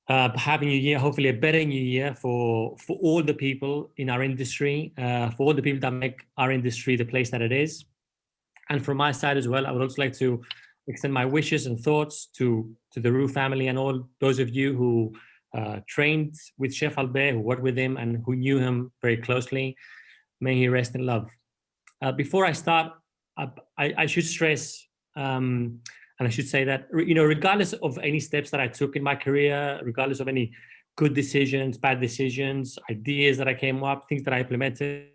Happy New Year. Hopefully, a better New Year for all the people in our industry, for all the people that make our industry the place that it is. And from my side as well, I would also like to extend my wishes and thoughts to the Roux family and all those of you who trained with Chef Albert, who worked with him, and who knew him very closely. May he rest in love. Before I start, I should stress, and I should say that, regardless of any steps that I took in my career, regardless of any good decisions, bad decisions, ideas that I came up, things that I implemented,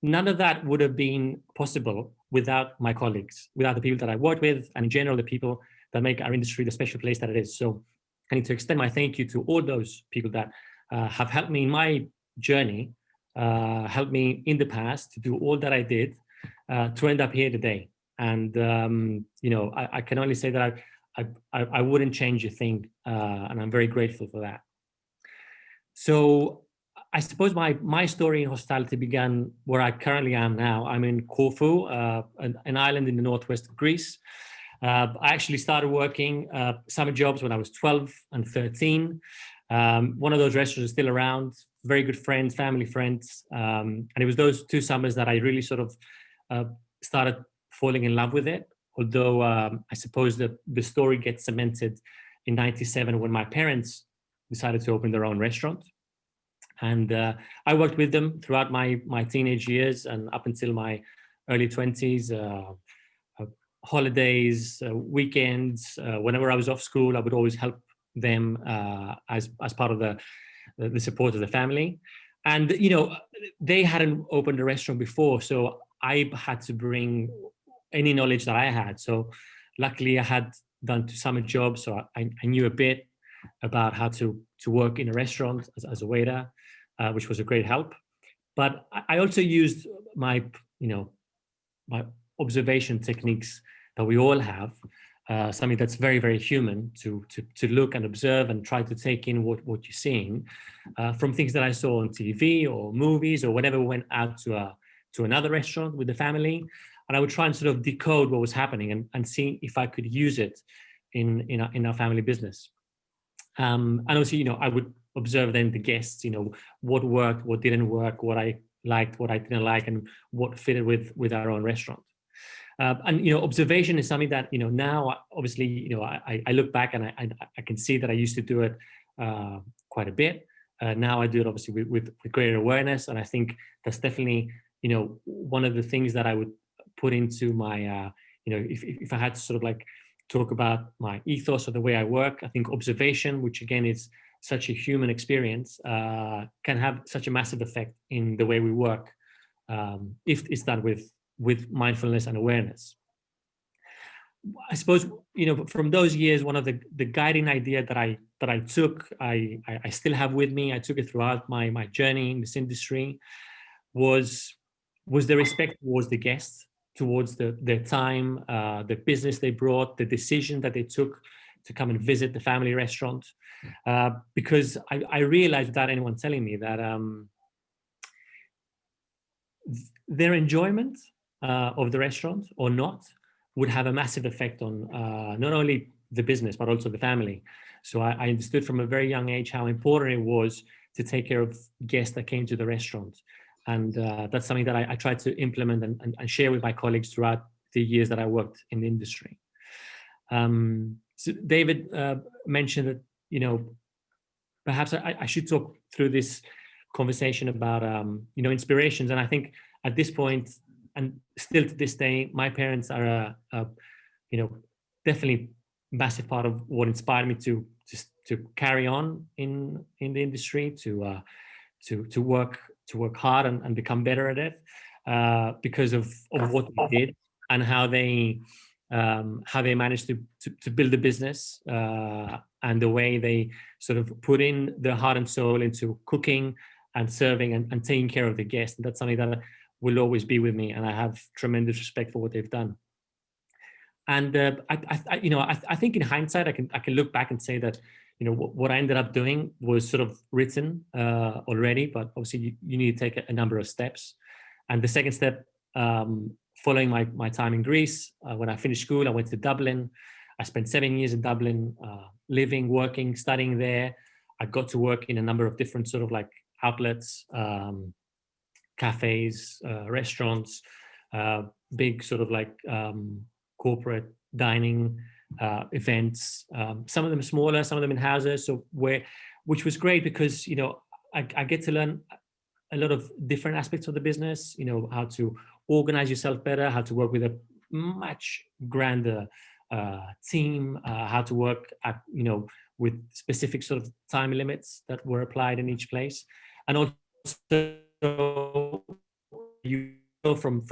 none of that would have been possible without my colleagues, without the people that I worked with, and in general, the people that make our industry the special place that it is. So I need to extend my thank you to all those people that have helped me in my journey, helped me in the past to do all that I did to end up here today. And, I can only say that I wouldn't change a thing, and I'm very grateful for that. So I suppose my story in hospitality began where I currently am now. I'm in Corfu, an island in the northwest of Greece. I actually started working summer jobs when I was 12 and 13. One of those restaurants is still around, very good friends, family friends. And it was those 2 summers that I really sort of started falling in love with it. Although I suppose that the story gets cemented in '97 when my parents decided to open their own restaurant. And I worked with them throughout my teenage years and up until my early 20s, holidays, weekends. Whenever I was off school, I would always help them as part of the support of the family. And, they hadn't opened a restaurant before, so I had to bring any knowledge that I had. So luckily I had done 2 summer jobs, so I knew a bit about how to work in a restaurant as a waiter, which was a great help. But I also used my observation techniques that we all have, something that's very, very human, to look and observe and try to take in what you're seeing from things that I saw on TV or movies or whenever we went out to another restaurant with the family. And I would try and sort of decode what was happening and see if I could use it in our family business. And also, I would observe then the guests, what worked, what didn't work, what I liked, what I didn't like, and what fitted with our own restaurant. And observation is something that now obviously I look back and I can see that I used to do it quite a bit. Now I do it obviously with greater awareness, and I think that's definitely one of the things that I would put into my if I had to sort of like talk about my ethos or the way I work, I think observation, which again is such a human experience, can have such a massive effect in the way we work if it's done with mindfulness and awareness. I suppose from those years, one of the guiding idea that I took, I still have with me. I took it throughout my journey in this industry, was the respect towards the guests, towards their time, the business they brought, the decision that they took to come and visit the family restaurant, because I realized without anyone telling me that their enjoyment of the restaurant or not would have a massive effect on not only the business but also the family. So I understood from a very young age how important it was to take care of guests that came to the restaurant, and that's something that I tried to implement and share with my colleagues throughout the years that I worked in the industry. So David mentioned that perhaps I should talk through this conversation about inspirations, and I think at this point, and still to this day, my parents are definitely massive part of what inspired me to carry on in the industry, to work hard and become better at it, because of what they did and how they managed to build a business, and the way they sort of put in their heart and soul into cooking and serving and taking care of the guests. And that's something that will always be with me, and I have tremendous respect for what they've done. And I think in hindsight, I can look back and say that what I ended up doing was sort of written already, but obviously you need to take a number of steps. And the second step, following my time in Greece, when I finished school, I went to Dublin. I spent 7 years in Dublin, living, working, studying there. I got to work in a number of different sort of like outlets, cafes, restaurants, big sort of like corporate dining events. Some of them smaller, some of them in houses. So which was great because I get to learn a lot of different aspects of the business. How to organize yourself better, how to work with a much grander team, how to work at with specific sort of time limits that were applied in each place, and also you go from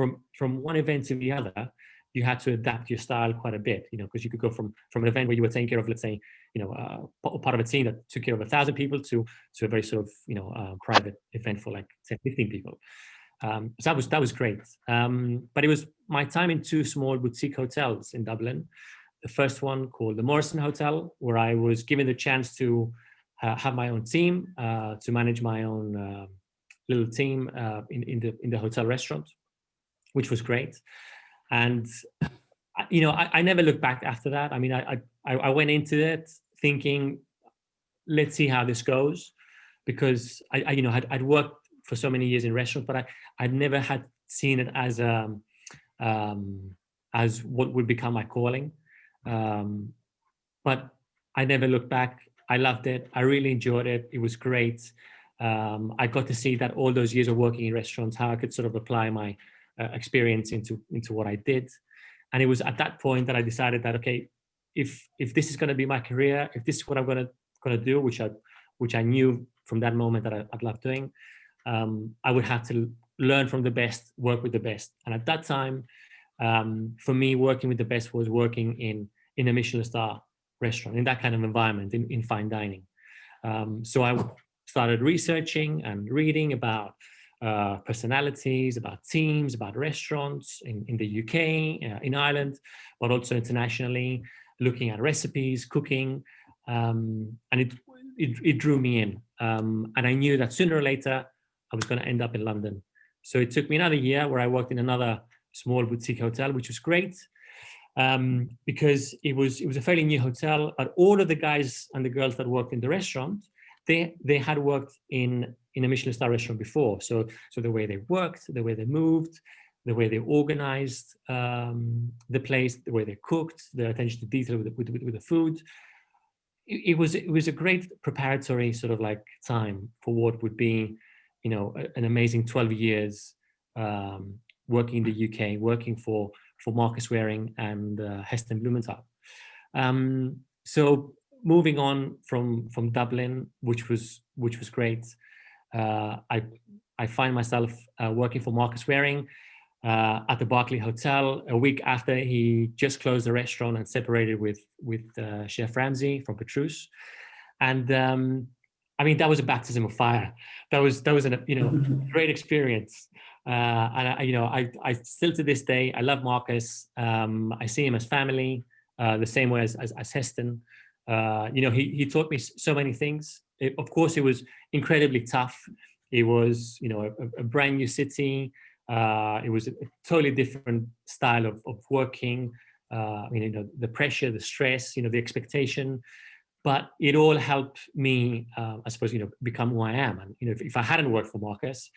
one event to the other. You had to adapt your style quite a bit, because you could go from an event where you were taking care of, let's say, part of a team that took care of 1,000 people to a very sort of private event for like 10, 15 people. So that was great. But it was my time in two small boutique hotels in Dublin. The first one called the Morrison Hotel, where I was given the chance to have my own team, to manage my own little team in the hotel restaurant, which was great. And I never looked back after that. I mean, I went into it thinking, let's see how this goes, because I'd worked for so many years in restaurants, but I'd never had seen it as what would become my calling. But I never looked back. I loved it. I really enjoyed it. It was great. I got to see that all those years of working in restaurants, how I could sort of apply my experience into what I did. And it was at that point that I decided that, okay, if this is going to be my career, if this is what I'm going to do, which I knew from that moment that I'd love doing, I would have to learn from the best, work with the best. And at that time, for me, working with the best was working in a Michelin star restaurant, in that kind of environment, in fine dining. So I started researching and reading about personalities, about teams, about restaurants in the UK, in Ireland, but also internationally, looking at recipes, cooking, and it drew me in. And I knew that sooner or later I was going to end up in London. So it took me another year where I worked in another small boutique hotel, which was great, because it was a fairly new hotel. But all of the guys and the girls that worked in the restaurant, they had worked in a Michelin star restaurant before. So the way they worked, the way they moved, the way they organized the place, the way they cooked, their attention to detail with the food. It was a great preparatory sort of like time for what would be, an amazing 12 years working in the UK, working for Marcus Wareing and Heston Blumenthal. So moving on from Dublin, which was great, I find myself working for Marcus Wareing at the Berkeley Hotel a week after he just closed the restaurant and separated with Chef Ramsay from Petrus. And I mean, that was a baptism of fire. That was a great experience. And I still to this day, I love Marcus. I see him as family, the same way as Heston. He taught me so many things. Of course, it was incredibly tough. It was, a brand new city. It was a totally different style of working. The pressure, the stress, the expectation. But it all helped me, I suppose, become who I am. And if I hadn't worked for Marcus,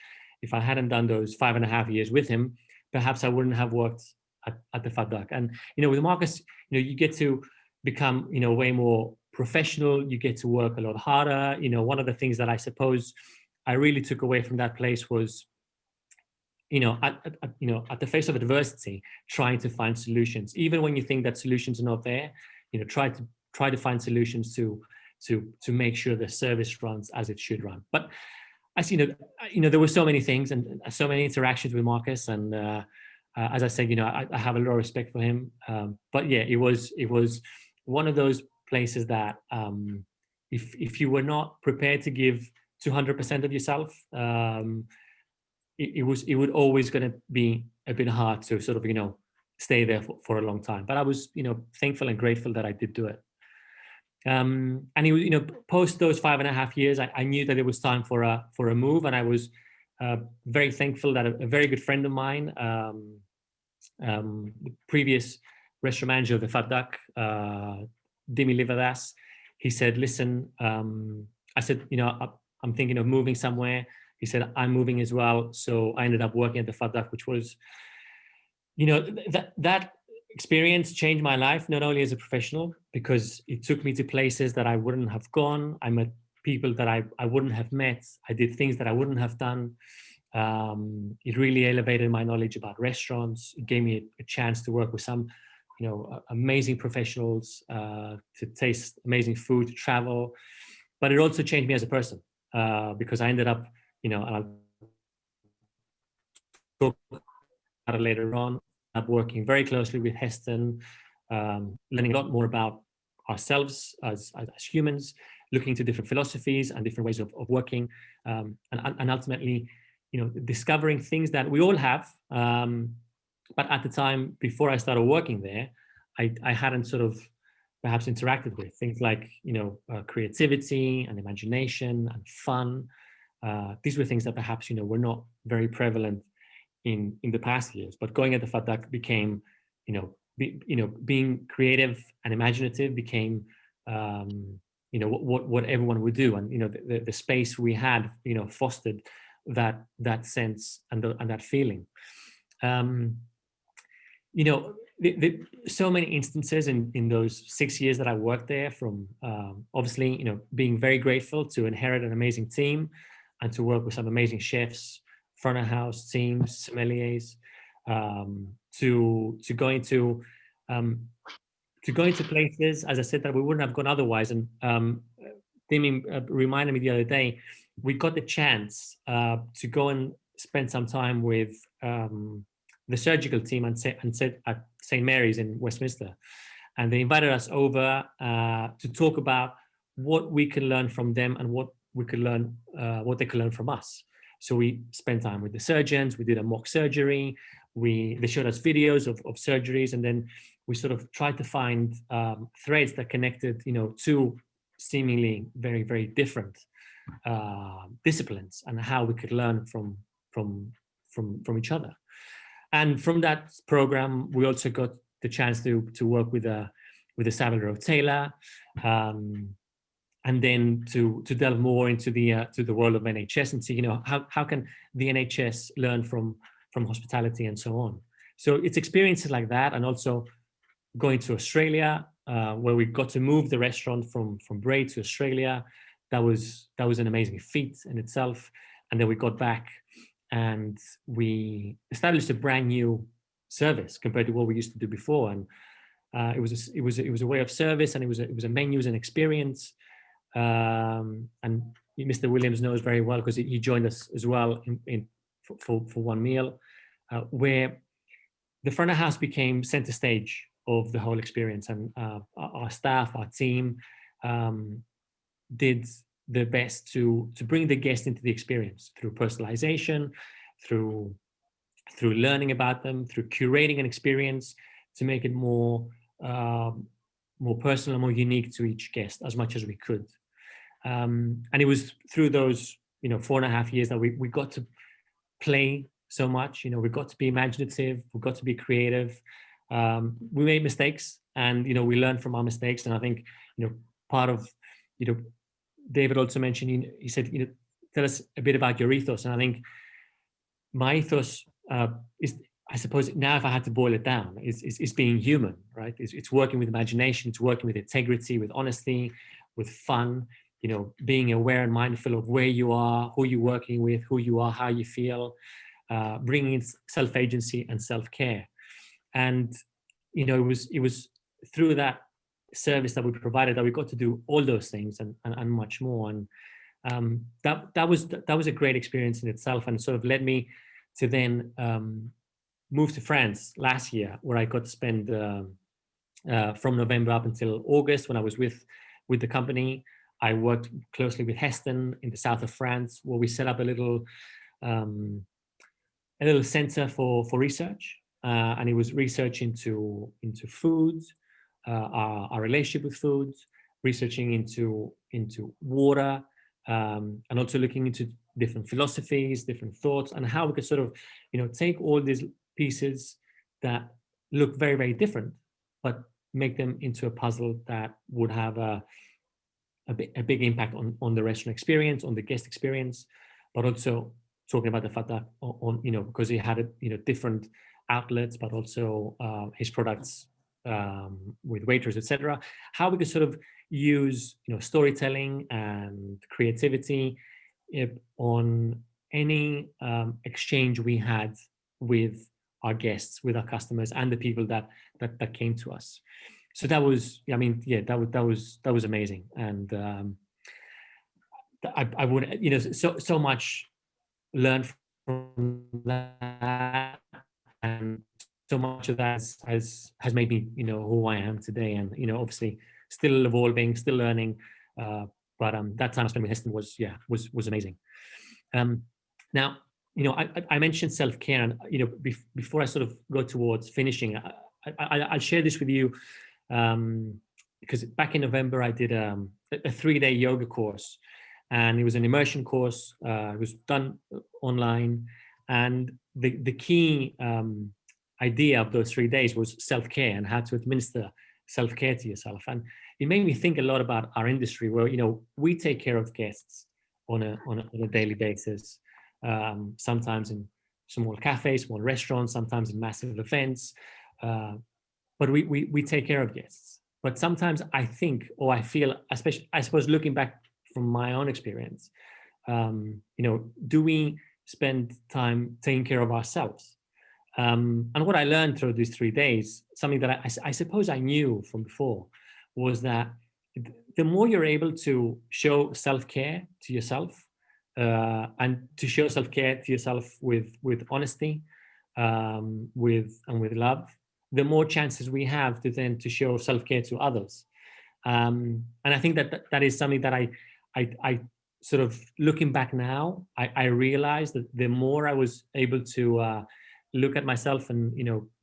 if I hadn't done those 5.5 years with him, perhaps I wouldn't have worked at the Fat Duck. And with Marcus, you get to become way more professional. You get to work a lot harder. One of the things that I suppose I really took away from that place was, at the face of adversity, trying to find solutions, even when you think that solutions are not there. Try to find solutions to make sure the service runs as it should run. But as there were so many things and so many interactions with Marcus, and as I said, I have a lot of respect for him. But yeah, it was one of those places that if you were not prepared to give 200% of yourself, it would always going to be a bit hard to sort of stay there for a long time. But I was thankful and grateful that I did do it. And post those 5.5 years, I knew that it was time for a move, and I was very thankful that a very good friend of mine, the previous restaurant manager of the Fat Duck, Dimitri Bellos. He said, listen, I said, I'm thinking of moving somewhere. He said, I'm moving as well. So I ended up working at the Fat Duck, which was, that experience changed my life, not only as a professional, because it took me to places that I wouldn't have gone. I met people that I wouldn't have met. I did things that I wouldn't have done. It really elevated my knowledge about restaurants. It gave me a chance to work with some, amazing professionals, to taste amazing food, to travel. But it also changed me as a person, because I ended up, and I'll talk about it later on, up working very closely with Heston, learning a lot more about ourselves as humans, looking to different philosophies and different ways of working, and ultimately, discovering things that we all have. But at the time, before I started working there, I hadn't sort of perhaps interacted with things like, creativity and imagination and fun. These were things that perhaps, were not very prevalent in the past years. But going at the Fat Duck became, being creative and imaginative became, what everyone would do, and the space we had, fostered that sense and that feeling. So many instances in those 6 years that I worked there, from obviously, being very grateful to inherit an amazing team and to work with some amazing chefs, front of house teams, sommeliers, to going to places, as I said, that we wouldn't have gone otherwise. And Dimi reminded me the other day, we got the chance to go and spend some time with the surgical team at St. Mary's in Westminster. And they invited us over to talk about what we can learn from them and what we could learn, what they could learn from us. So we spent time with the surgeons. We did a mock surgery. They showed us videos of surgeries, and then we sort of tried to find threads that connected, two seemingly very, very different disciplines, and how we could learn from each other. And from that program, we also got the chance to work with a Salvador Taylor, and then to delve more into the world of NHS and see, how can the NHS learn from hospitality and so on. So it's experiences like that, and also going to Australia, where we got to move the restaurant from Bray to Australia. That was an amazing feat in itself. And then we got back and we established a brand new service compared to what we used to do before. And it was a way of service, and it was a menus and experience. And Mr. Williams knows very well, because he joined us as well for one meal, where the front of house became center stage of the whole experience. And our staff, our team, did their best to bring the guest into the experience through personalization, through learning about them, through curating an experience to make it more personal and more unique to each guest as much as we could. And it was through those 4.5 years that we got to play so much. We got to be imaginative, we got to be creative. We made mistakes, and we learned from our mistakes. And I think part of David also mentioned, he said, tell us a bit about your ethos. And I think my ethos is, I suppose now if I had to boil it down, is being human, right? It's working with imagination, it's working with integrity, with honesty, with fun, being aware and mindful of where you are, who you're working with, who you are, how you feel, bringing in self-agency and self-care. And, it was through that service that we provided that we got to do all those things and much more. And that was a great experience in itself, and sort of led me to then move to France last year, where I got to spend from November up until August when I was with the company. I worked closely with Heston in the south of France, where we set up a little center for research, and it was research into foods, our relationship with foods, researching into water, and also looking into different philosophies, different thoughts, and how we could sort of take all these pieces that look very, very different, but make them into a puzzle that would have a big impact on the restaurant experience, on the guest experience, but also talking about the fact that because he had different outlets, but also his products with waiters, etc. How we could sort of use storytelling and creativity on any exchange we had with our guests, with our customers, and the people that came to us. So that was, I mean, yeah, that was amazing, and I would, so much learn from that, and so much of that has made me, who I am today, and obviously still evolving, still learning, but that time I spent with Heston was amazing. Now, I mentioned self-care, and before I sort of go towards finishing, I'll share this with you, because back in November I did a 3-day yoga course, and it was an immersion course. It was done online, and the key idea of those 3 days was self-care and how to administer self-care to yourself. And it made me think a lot about our industry, where we take care of guests on a daily basis, sometimes in small cafes, small restaurants, sometimes in massive events, but we take care of guests. But sometimes I think, or I feel, especially, I suppose, looking back from my own experience, do we spend time taking care of ourselves? And what I learned through these 3 days, something that I suppose I knew from before, was that the more you're able to show self-care to yourself, and to show self-care to yourself with honesty, with love, the more chances we have to show self-care to others. And I think that is something that I sort of, looking back now, I realized that the more I was able to look at myself and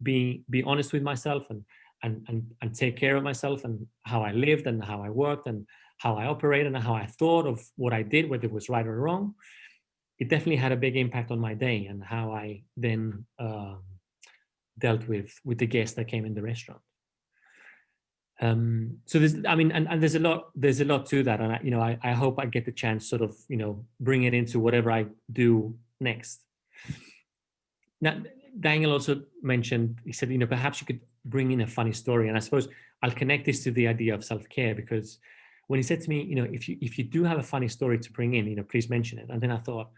be honest with myself, and take care of myself, and how I lived and how I worked and how I operated and how I thought of what I did, whether it was right or wrong, it definitely had a big impact on my day and how I then dealt with the guests that came in the restaurant. So there's, I mean, and there's a lot to that, and I hope I get the chance sort of bring it into whatever I do next. Now, Daniel also mentioned, he said, perhaps you could bring in a funny story, and I suppose I'll connect this to the idea of self-care, because when he said to me, if you do have a funny story to bring in, please mention it. And then I thought,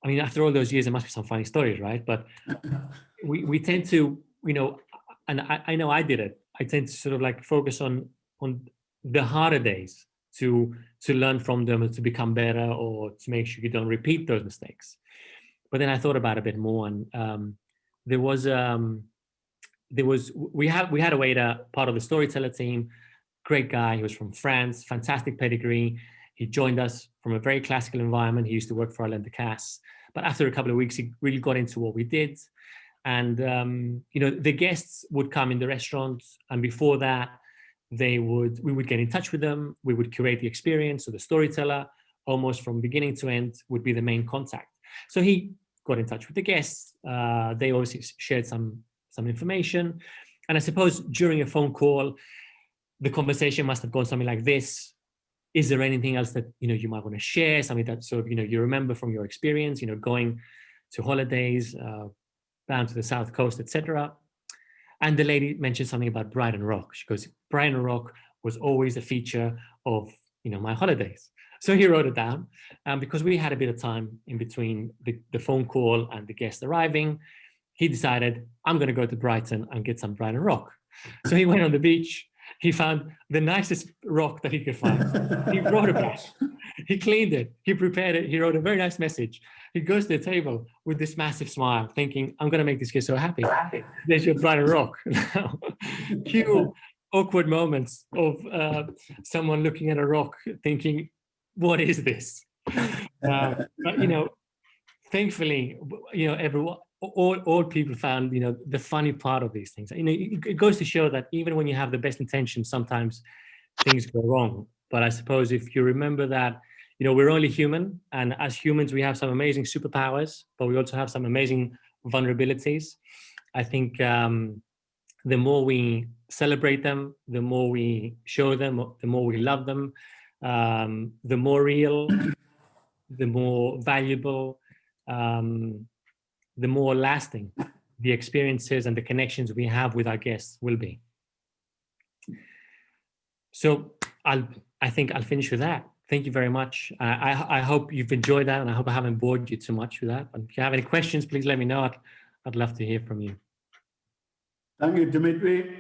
I mean, after all those years, there must be some funny stories, right? But we tend to, and I know I did it. I tend to sort of like focus on the harder days to learn from them, to become better, or to make sure you don't repeat those mistakes. But then I thought about it a bit more, and we had a waiter, part of the storyteller team, great guy. He was from France, fantastic pedigree. He joined us from a very classical environment. He used to work for Alain Ducasse. But after a couple of weeks, he really got into what we did. And, the guests would come in the restaurant. And before that, we would get in touch with them. We would curate the experience. So the storyteller, almost from beginning to end, would be the main contact. So he got in touch with the guests. They obviously shared some information. And I suppose during a phone call, the conversation must have gone something like this. Is there anything else that you might want to share? Something that sort of you remember from your experience, going to holidays down to the South Coast, etc. And the lady mentioned something about Brighton Rock. She goes, Brighton Rock was always a feature of my holidays. So he wrote it down, because we had a bit of time in between the phone call and the guest arriving. He decided, I'm going to go to Brighton and get some Brighton Rock. So he went on the beach. He found the nicest rock that he could find. He brought it back. He cleaned it. He prepared it. He wrote a very nice message. He goes to the table with this massive smile, thinking, I'm going to make this kid so happy. There's your Brighton Rock. Cue awkward moments of someone looking at a rock thinking, what is this? But, thankfully, everyone, all people found, the funny part of these things. It goes to show that even when you have the best intentions, sometimes things go wrong. But I suppose if you remember that, we're only human, and as humans, we have some amazing superpowers, but we also have some amazing vulnerabilities. I think the more we celebrate them, the more we show them, the more we love them, the more real, the more valuable, the more lasting the experiences and the connections we have with our guests will be. So I think I'll finish with that. Thank you very much. I hope you've enjoyed that, and I hope I haven't bored you too much with that. But if you have any questions, please let me know. I'd love to hear from you. Thank you, Dimitri.